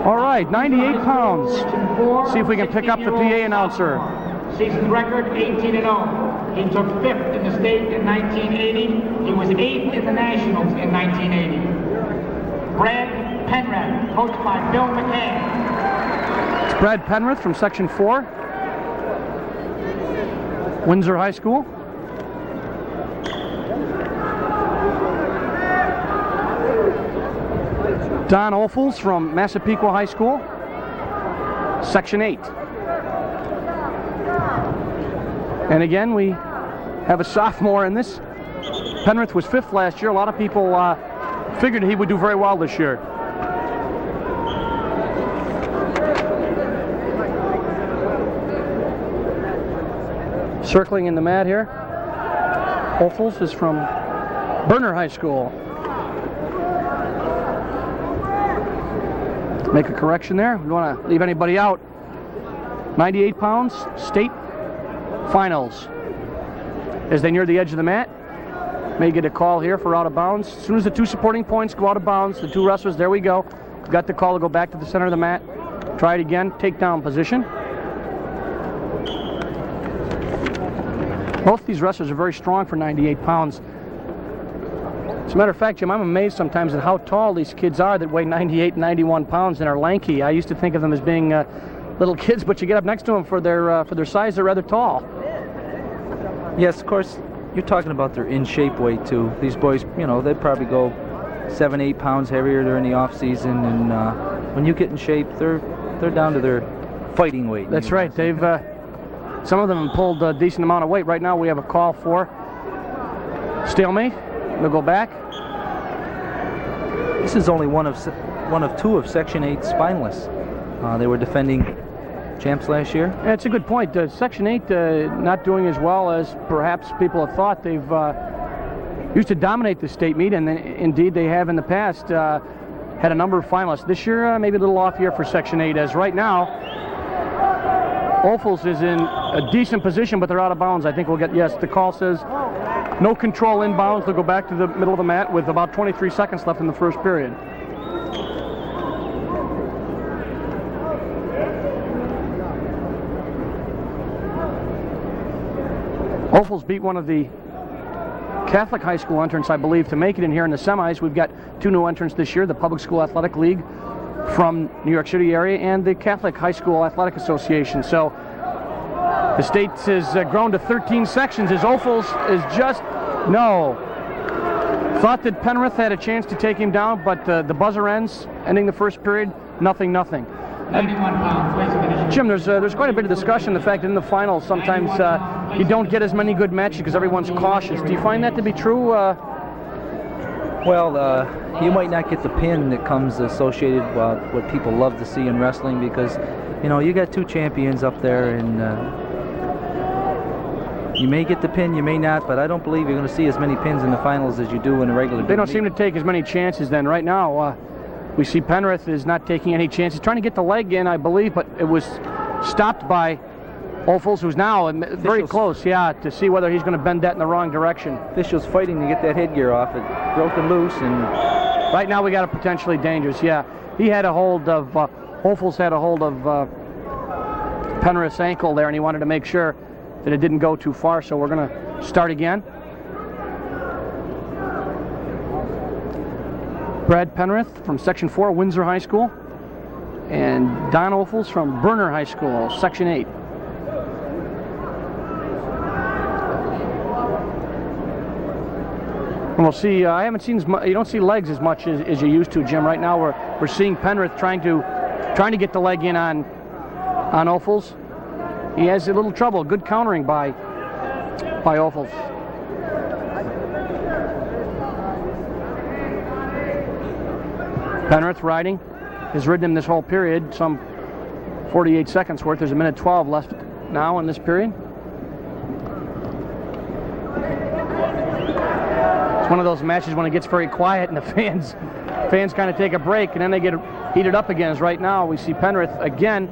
All right, 98 pounds. See if we can pick up the PA announcer. Season record 18-0. He took 5th in the state in 1980. He was 8th in the nationals in 1980. Brad Penrith, coached by Bill McCann. It's Brad Penrith from Section 4, Windsor High School. Don Ophuls from Massapequa High School, Section 8. And again, we have a sophomore in this. Penrith was 5th last year. A lot of people figured he would do very well this year. Circling in the mat here, Ophuls is from Berner High School. Make a correction there. We don't want to leave anybody out. 98 pounds, state finals. As they near the edge of the mat, may get a call here for out of bounds. As soon as the 2 supporting points go out of bounds, the 2 wrestlers, there we go. We've got the call to go back to the center of the mat. Try it again, takedown position. Both these wrestlers are very strong for 98 pounds. As a matter of fact, Jim, I'm amazed sometimes at how tall these kids are that weigh 98 and 91 pounds and are lanky. I used to think of them as being little kids, but you get up next to them for their size, they're rather tall. Yes, of course, you're talking about their in-shape weight too. These boys, you know, they probably go 7-8 pounds heavier during the off season, and when you get in shape, they're down to their fighting weight. That's right. They've some of them pulled a decent amount of weight. Right now, we have a call for stalemate. We'll go back. This is only one of 2 of Section 8's finalists. They were defending champs last year. Yeah, it's a good point. Section 8 not doing as well as perhaps people have thought. They've used to dominate the state meet, and indeed they have in the past had a number of finalists. This year, maybe a little off year for Section 8, as right now, Ophuls is in a decent position, but they're out of bounds. I think we'll get, yes, the call says no control inbounds. They'll go back to the middle of the mat with about 23 seconds left in the first period. Ophuls beat one of the Catholic high school entrants, I believe, to make it in here in the semis. We've got 2 new entrants this year, the Public School Athletic League from New York City area and the Catholic High School Athletic Association. So the state has grown to 13 sections as Ophuls is just, no. Thought that Penrith had a chance to take him down, but the buzzer ends, ending the first period, 0-0. 91 pounds, place of finish. Jim, there's quite a bit of discussion, the fact that in the finals sometimes you don't get as many good matches because everyone's cautious. Do you find that to be true? Well, you might not get the pin that comes associated with what people love to see in wrestling, because, you know, you got 2 champions up there, and you may get the pin, you may not, but I don't believe you're going to see as many pins in the finals as you do in a regular meet. They don't seem to take as many chances then. Right now, we see Penrith is not taking any chances. Trying to get the leg in, I believe, but it was stopped by Ophuls, who's now very close, yeah, to see whether he's going to bend that in the wrong direction. Officials fighting to get that headgear off. It broken loose, and right now we got a potentially dangerous, yeah. He had a hold of, Ophuls had a hold of Penrith's ankle there, and he wanted to make sure that it didn't go too far, so we're going to start again. Brad Penrith from Section 4, Windsor High School, and Don Ophuls from Berner High School, Section 8. And we'll see, I haven't seen, you don't see legs as much as you used to, Jim. Right now we're seeing Penrith trying to get the leg in on Ophuls. He has a little trouble. Good countering by Ophuls. Penrith riding, has ridden him this whole period, some 48 seconds worth. There's 1:12 left now in this period. It's one of those matches when it gets very quiet and the fans kind of take a break, and then they get heated up again. As right now we see Penrith again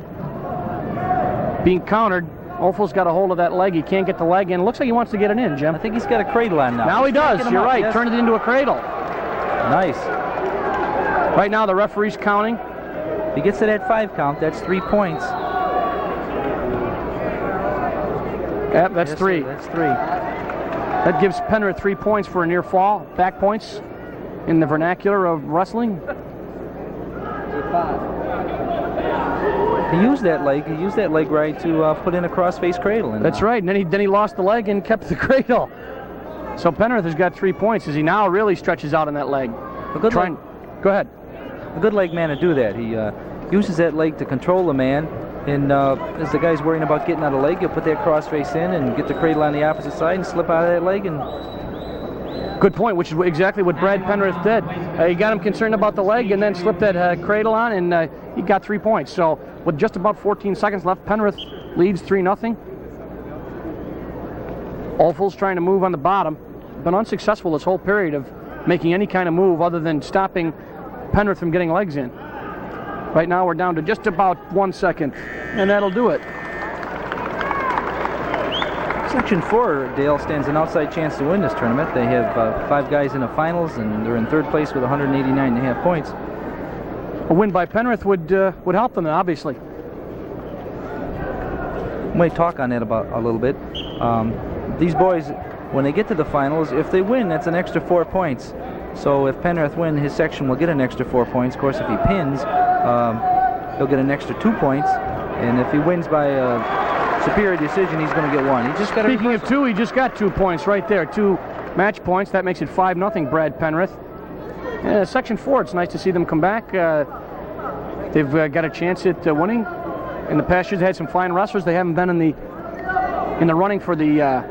being countered. Ophuls got a hold of that leg. He can't get the leg in. Looks like he wants to get it in, Jim. I think he's got a cradle on now. Now he does. You're right. Yes. Turned it into a cradle. Nice. Right now the referee's counting. If he gets to that 5 count, that's 3 points. Yep, that's Yes, 3. sir, that's 3. That gives Penrith 3 points for a near fall. Back points in the vernacular of wrestling. He used that leg. He used that leg right to put in a cross-face cradle. And, That's right. And then he lost the leg and kept the cradle. So Penrith has got 3 points as he now really stretches out on that leg. Go ahead. A good leg man to do that. He uses that leg to control the man. And as the guy's worrying about getting out of the leg, he'll put that cross-face in and get the cradle on the opposite side and slip out of that leg. And good point, which is exactly what Brad Penrith did. He got him concerned about the leg and then slipped that cradle on, and he got 3 points. So with just about 14 seconds left, Penrith leads 3-0. Ophuls trying to move on the bottom. Been unsuccessful this whole period of making any kind of move other than stopping Penrith from getting legs in. Right now we're down to just about 1 second, and that'll do it. Section 4, Dale, stands an outside chance to win this tournament. They have 5 guys in the finals, and they're in 3rd place with 189.5 points. A win by Penrith would help them, obviously. We might talk on that about a little bit. These boys, when they get to the finals, if they win, that's an extra 4 points. So if Penrith win, his section will get an extra 4 points. Of course, if he pins, he'll get an extra 2 points. And if he wins by superior decision, he's going to get 1. He just got. Speaking of 2, he just got 2 points right there. 2 match points. That makes it 5-0 Brad Penrith. Section 4, it's nice to see them come back. They've got a chance at winning. In the past years, they had some fine wrestlers. They haven't been in the running for the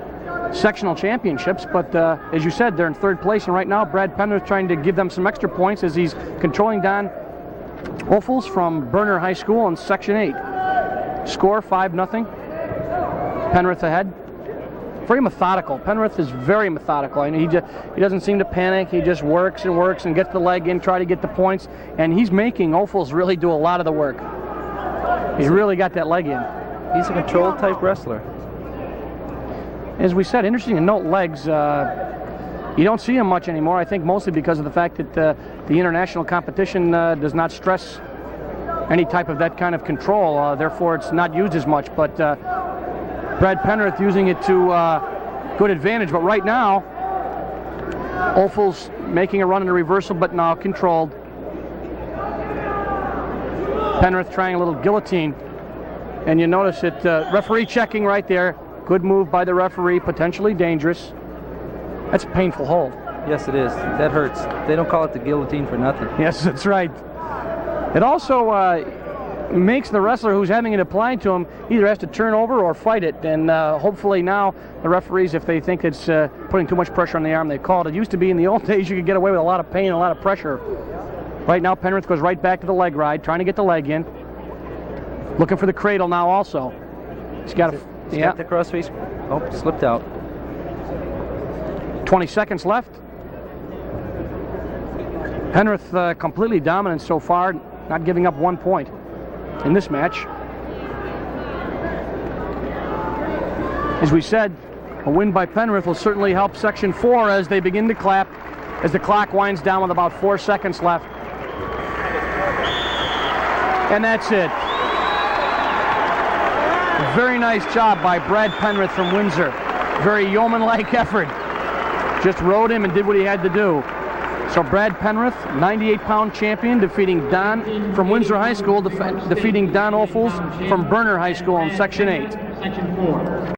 sectional championships, but as you said, they're in 3rd place, and right now Brad Penrith trying to give them some extra points as he's controlling Don Ophuls from Berner High School in Section 8. Score 5-0. Penrith ahead. Very methodical. Penrith is very methodical. I mean, he doesn't seem to panic. He just works and works and gets the leg in, try to get the points, and he's making Ophuls really do a lot of the work. He's really got that leg in. He's a controlled type wrestler. As we said, interesting to note, legs. You don't see him much anymore, I think mostly because of the fact that the international competition does not stress any type of that kind of control. Therefore, it's not used as much. But Brad Penrith using it to good advantage. But right now, Ophuls making a run in the reversal, but now controlled. Penrith trying a little guillotine. And you notice it, referee checking right there. Good move by the referee, potentially dangerous. That's a painful hold. Yes, it is. That hurts. They don't call it the guillotine for nothing. Yes, that's right. It also makes the wrestler who's having it applied to him either has to turn over or fight it. And hopefully now the referees, if they think it's putting too much pressure on the arm, they call it. It used to be in the old days you could get away with a lot of pain and a lot of pressure. Right now Penrith goes right back to the leg ride, trying to get the leg in. Looking for the cradle now also. He's got the crossface. Oh, slipped out. 20 seconds left. Penrith completely dominant so far, not giving up 1 point in this match. As we said, a win by Penrith will certainly help Section 4 as they begin to clap, as the clock winds down with about 4 seconds left. And that's it. Very nice job by Brad Penrith from Windsor. Very yeoman-like effort. Just rode him and did what he had to do. So Brad Penrith, 98-pound champion, defeating Don from Windsor High School, defeating Don Ophuls from Berner High School in Section 8. Section 4.